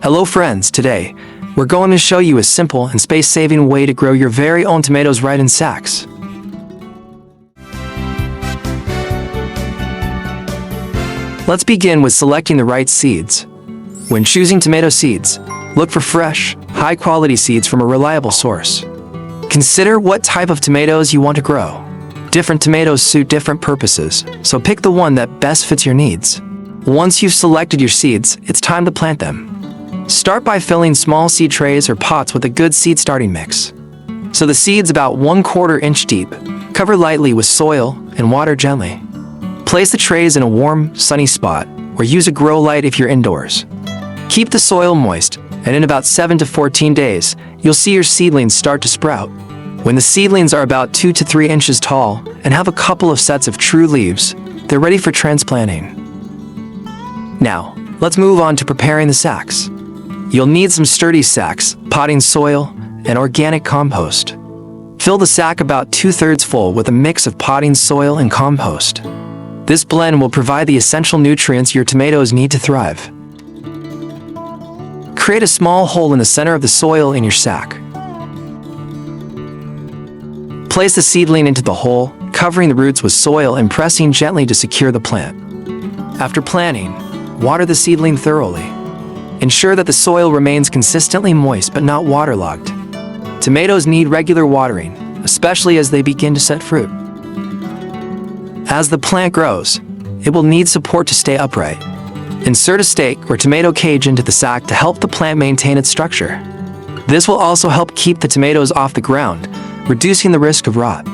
Hello friends, today we're going to show you a simple and space-saving way to grow your very own tomatoes right in sacks. Let's begin with selecting the right seeds. When choosing tomato seeds, look for fresh, high-quality seeds from a reliable source. Consider what type of tomatoes you want to grow. Different tomatoes suit different purposes, so pick the one that best fits your needs. Once you've selected your seeds, it's time to plant them. Start by filling small seed trays or pots with a good seed starting mix. So the seeds about 1/4 inch deep. Cover lightly with soil and water gently. Place the trays in a warm, sunny spot, or use a grow light if you're indoors. Keep the soil moist, and in about 7 to 14 days, you'll see your seedlings start to sprout. When the seedlings are about 2 to 3 inches tall and have a couple of sets of true leaves, they're ready for transplanting. Now, let's move on to preparing the sacks. You'll need some sturdy sacks, potting soil, and organic compost. Fill the sack about 2/3 full with a mix of potting soil and compost. This blend will provide the essential nutrients your tomatoes need to thrive. Create a small hole in the center of the soil in your sack. Place the seedling into the hole, covering the roots with soil and pressing gently to secure the plant. After planting, water the seedling thoroughly. Ensure that the soil remains consistently moist but not waterlogged. Tomatoes need regular watering, especially as they begin to set fruit. As the plant grows, it will need support to stay upright. Insert a stake or tomato cage into the sack to help the plant maintain its structure. This will also help keep the tomatoes off the ground, reducing the risk of rot.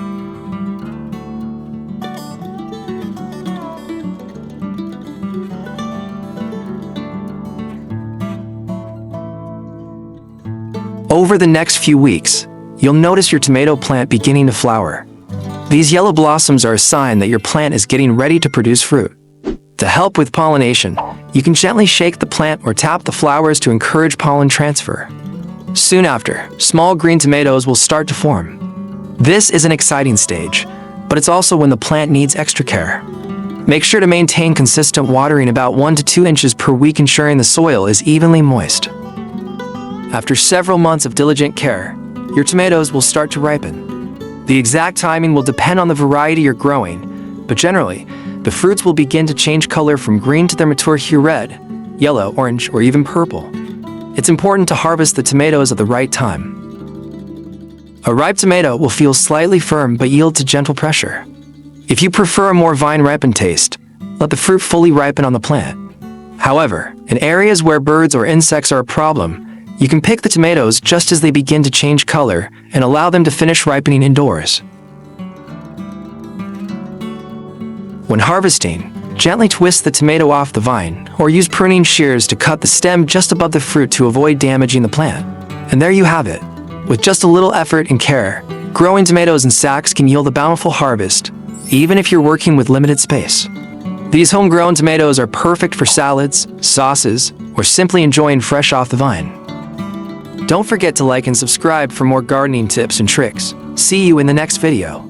Over the next few weeks, you'll notice your tomato plant beginning to flower. These yellow blossoms are a sign that your plant is getting ready to produce fruit. To help with pollination, you can gently shake the plant or tap the flowers to encourage pollen transfer. Soon after, small green tomatoes will start to form. This is an exciting stage, but it's also when the plant needs extra care. Make sure to maintain consistent watering about 1 to 2 inches per week, ensuring the soil is evenly moist. After several months of diligent care, your tomatoes will start to ripen. The exact timing will depend on the variety you're growing, but generally, the fruits will begin to change color from green to their mature hue: red, yellow, orange, or even purple. It's important to harvest the tomatoes at the right time. A ripe tomato will feel slightly firm but yield to gentle pressure. If you prefer a more vine-ripened taste, let the fruit fully ripen on the plant. However, in areas where birds or insects are a problem, you can pick the tomatoes just as they begin to change color and allow them to finish ripening indoors. When harvesting, gently twist the tomato off the vine or use pruning shears to cut the stem just above the fruit to avoid damaging the plant. And there you have it. With just a little effort and care, growing tomatoes in sacks can yield a bountiful harvest, even if you're working with limited space. These homegrown tomatoes are perfect for salads, sauces, or simply enjoying fresh off the vine. Don't forget to like and subscribe for more gardening tips and tricks. See you in the next video.